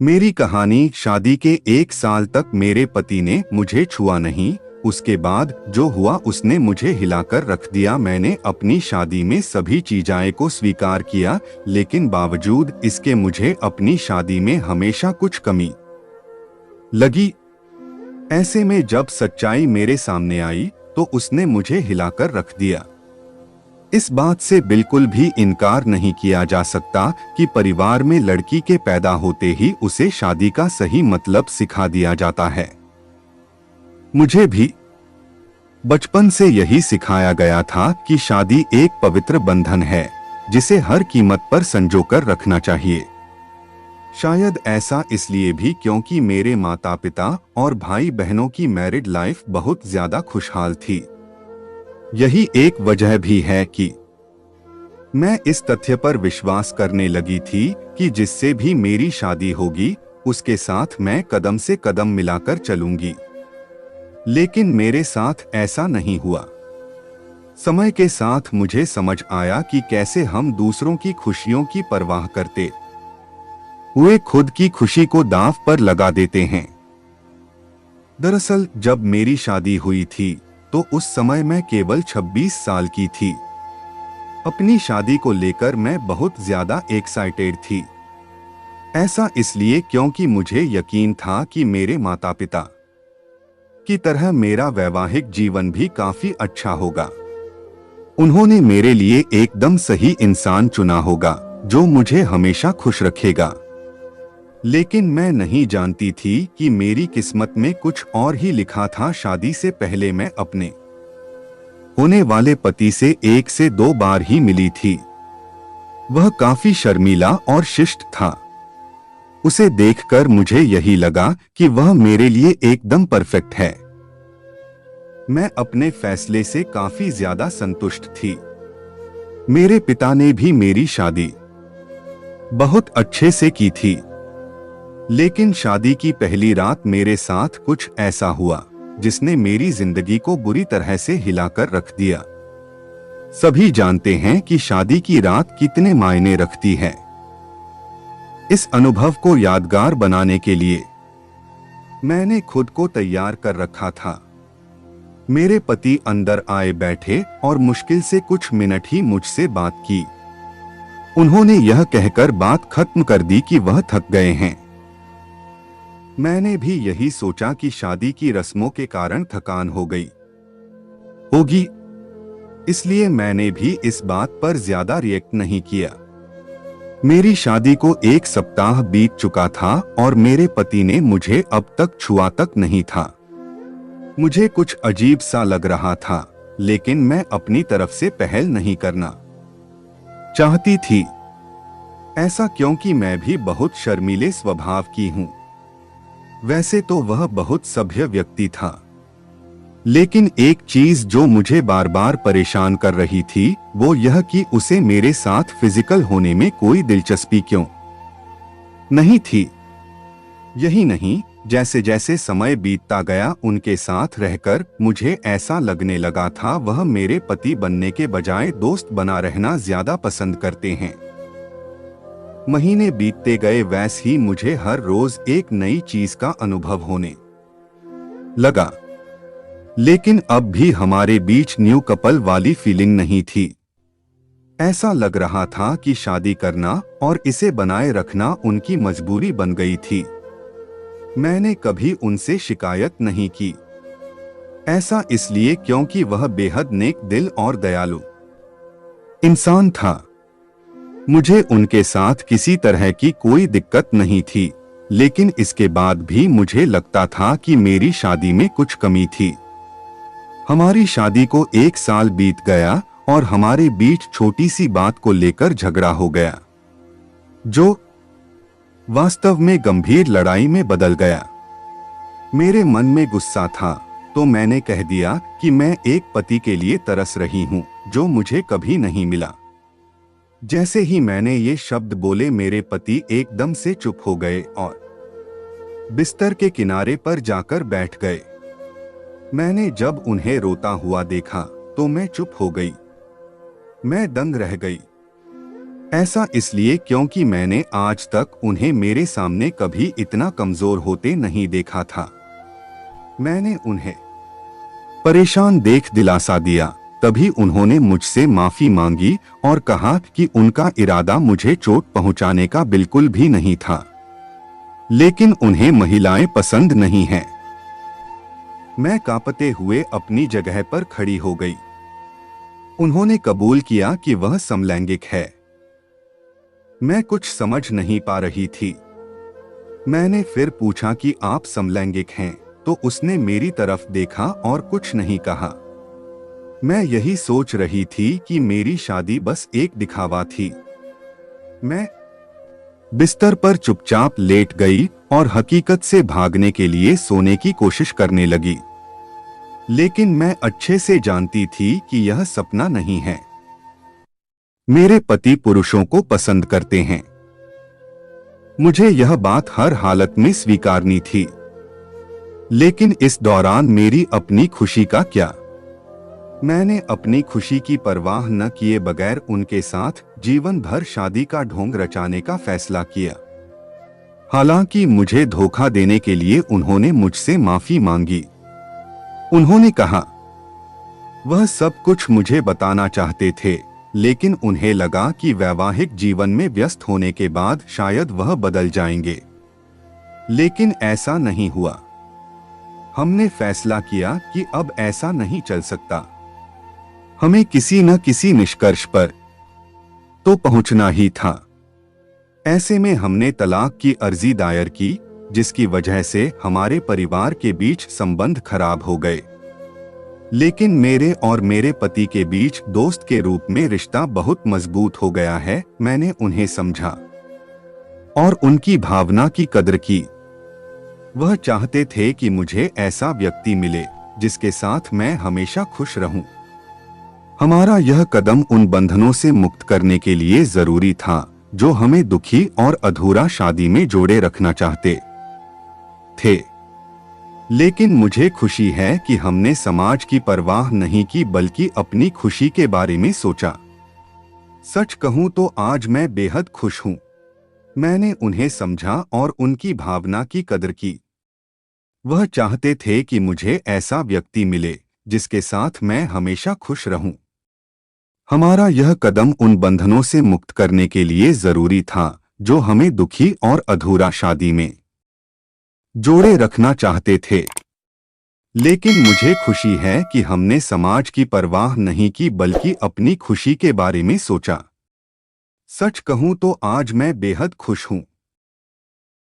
मेरी कहानी। शादी के 1 साल तक मेरे पति ने मुझे छुआ नहीं। उसके बाद जो हुआ उसने मुझे हिलाकर रख दिया। मैंने अपनी शादी में सभी चीज़ों को स्वीकार किया, लेकिन बावजूद इसके मुझे अपनी शादी में हमेशा कुछ कमी लगी। ऐसे में जब सच्चाई मेरे सामने आई तो उसने मुझे हिलाकर रख दिया। इस बात से बिल्कुल भी इनकार नहीं किया जा सकता कि परिवार में लड़की के पैदा होते ही उसे शादी का सही मतलब सिखा दिया जाता है। मुझे भी बचपन से यही सिखाया गया था कि शादी एक पवित्र बंधन है जिसे हर कीमत पर संजोकर रखना चाहिए। शायद ऐसा इसलिए भी क्योंकि मेरे माता पिता और भाई बहनों की मैरिड लाइफ बहुत ज्यादा खुशहाल थी। यही एक वजह भी है कि मैं इस तथ्य पर विश्वास करने लगी थी कि जिससे भी मेरी शादी होगी उसके साथ मैं कदम से कदम मिलाकर चलूंगी। लेकिन मेरे साथ ऐसा नहीं हुआ। समय के साथ मुझे समझ आया कि कैसे हम दूसरों की खुशियों की परवाह करते हुए खुद की खुशी को दांव पर लगा देते हैं। दरअसल जब मेरी शादी हुई थी तो उस समय मैं केवल 26 साल की थी। अपनी शादी को लेकर मैं बहुत ज्यादा एक्साइटेड थी। ऐसा इसलिए क्योंकि मुझे यकीन था कि मेरे माता पिता की तरह मेरा वैवाहिक जीवन भी काफी अच्छा होगा। उन्होंने मेरे लिए एकदम सही इंसान चुना होगा जो मुझे हमेशा खुश रखेगा। लेकिन मैं नहीं जानती थी कि मेरी किस्मत में कुछ और ही लिखा था। शादी से पहले मैं अपने होने वाले पति से 1 से 2 बार ही मिली थी। वह काफी शर्मीला और शिष्ट था। उसे देखकर मुझे यही लगा कि वह मेरे लिए एकदम परफेक्ट है। मैं अपने फैसले से काफी ज्यादा संतुष्ट थी। मेरे पिता ने भी मेरी शादी बहुत अच्छे से की थी। लेकिन शादी की पहली रात मेरे साथ कुछ ऐसा हुआ जिसने मेरी जिंदगी को बुरी तरह से हिलाकर रख दिया। सभी जानते हैं कि शादी की रात कितने मायने रखती है। इस अनुभव को यादगार बनाने के लिए मैंने खुद को तैयार कर रखा था। मेरे पति अंदर आए बैठे और मुश्किल से कुछ मिनट ही मुझसे बात की। उन्होंने यह कहकर बात खत्म कर दी कि वह थक गए हैं। मैंने भी यही सोचा कि शादी की रस्मों के कारण थकान हो गई होगी, इसलिए मैंने भी इस बात पर ज्यादा रिएक्ट नहीं किया। मेरी शादी को 1 सप्ताह बीत चुका था और मेरे पति ने मुझे अब तक छुआ तक नहीं था। मुझे कुछ अजीब सा लग रहा था, लेकिन मैं अपनी तरफ से पहल नहीं करना चाहती थी। ऐसा क्योंकि मैं भी बहुत शर्मीले स्वभाव की हूं। वैसे तो वह बहुत सभ्य व्यक्ति था, लेकिन एक चीज जो मुझे बार बार परेशान कर रही थी वो यह कि उसे मेरे साथ फिजिकल होने में कोई दिलचस्पी क्यों नहीं थी। यही नहीं, जैसे जैसे समय बीतता गया उनके साथ रहकर मुझे ऐसा लगने लगा था वह मेरे पति बनने के बजाय दोस्त बना रहना ज्यादा पसंद करते हैं। महीने बीतते गए, वैसे ही मुझे हर रोज एक नई चीज का अनुभव होने लगा। लेकिन अब भी हमारे बीच न्यू कपल वाली फीलिंग नहीं थी। ऐसा लग रहा था कि शादी करना और इसे बनाए रखना उनकी मजबूरी बन गई थी। मैंने कभी उनसे शिकायत नहीं की। ऐसा इसलिए क्योंकि वह बेहद नेक दिल और दयालु इंसान था। मुझे उनके साथ किसी तरह की कोई दिक्कत नहीं थी, लेकिन इसके बाद भी मुझे लगता था कि मेरी शादी में कुछ कमी थी। हमारी शादी को 1 साल बीत गया और हमारे बीच छोटी सी बात को लेकर झगड़ा हो गया, जो वास्तव में गंभीर लड़ाई में बदल गया। मेरे मन में गुस्सा था तो मैंने कह दिया कि मैं एक पति के लिए तरस रही हूं जो मुझे कभी नहीं मिला। जैसे ही मैंने ये शब्द बोले मेरे पति एकदम से चुप हो गए और बिस्तर के किनारे पर जाकर बैठ गए। मैंने जब उन्हें रोता हुआ देखा तो मैं चुप हो गई। मैं दंग रह गई। ऐसा इसलिए क्योंकि मैंने आज तक उन्हें मेरे सामने कभी इतना कमजोर होते नहीं देखा था। मैंने उन्हें परेशान देख दिलासा दिया। तभी उन्होंने मुझसे माफी मांगी और कहा कि उनका इरादा मुझे चोट पहुंचाने का बिल्कुल भी नहीं था, लेकिन उन्हें महिलाएं पसंद नहीं हैं। मैं कांपते हुए अपनी जगह पर खड़ी हो गई। उन्होंने कबूल किया कि वह समलैंगिक है। मैं कुछ समझ नहीं पा रही थी। मैंने फिर पूछा कि आप समलैंगिक हैं, तो उसने मेरी तरफ देखा और कुछ नहीं कहा। मैं यही सोच रही थी कि मेरी शादी बस एक दिखावा थी। मैं बिस्तर पर चुपचाप लेट गई और हकीकत से भागने के लिए सोने की कोशिश करने लगी। लेकिन मैं अच्छे से जानती थी कि यह सपना नहीं है। मेरे पति पुरुषों को पसंद करते हैं। मुझे यह बात हर हालत में स्वीकारनी थी। लेकिन इस दौरान मेरी अपनी खुशी का क्या? मैंने अपनी खुशी की परवाह न किए बगैर उनके साथ जीवन भर शादी का ढोंग रचाने का फैसला किया। हालांकि मुझे धोखा देने के लिए उन्होंने मुझसे माफी मांगी। उन्होंने कहा वह सब कुछ मुझे बताना चाहते थे, लेकिन उन्हें लगा कि वैवाहिक जीवन में व्यस्त होने के बाद शायद वह बदल जाएंगे। लेकिन ऐसा नहीं हुआ। हमने फैसला किया कि अब ऐसा नहीं चल सकता। हमें किसी न किसी निष्कर्ष पर तो पहुंचना ही था। ऐसे में हमने तलाक की अर्जी दायर की, जिसकी वजह से हमारे परिवार के बीच संबंध खराब हो गए। लेकिन मेरे और मेरे पति के बीच दोस्त के रूप में रिश्ता बहुत मजबूत हो गया है। मैंने उन्हें समझा और उनकी भावना की कदर की। वह चाहते थे कि मुझे ऐसा व्यक्ति मिले जिसके साथ मैं हमेशा खुश रहूं। हमारा यह कदम उन बंधनों से मुक्त करने के लिए जरूरी था जो हमें दुखी और अधूरा शादी में जोड़े रखना चाहते थे। लेकिन मुझे खुशी है कि हमने समाज की परवाह नहीं की, बल्कि अपनी खुशी के बारे में सोचा। सच कहूं तो आज मैं बेहद खुश हूं। मैंने उन्हें समझा और उनकी भावना की कदर की। वह चाहते थे कि मुझे ऐसा व्यक्ति मिले जिसके साथ मैं हमेशा खुश रहूं। हमारा यह कदम उन बंधनों से मुक्त करने के लिए जरूरी था जो हमें दुखी और अधूरा शादी में जोड़े रखना चाहते थे। लेकिन मुझे खुशी है कि हमने समाज की परवाह नहीं की, बल्कि अपनी खुशी के बारे में सोचा। सच कहूं तो आज मैं बेहद खुश हूं।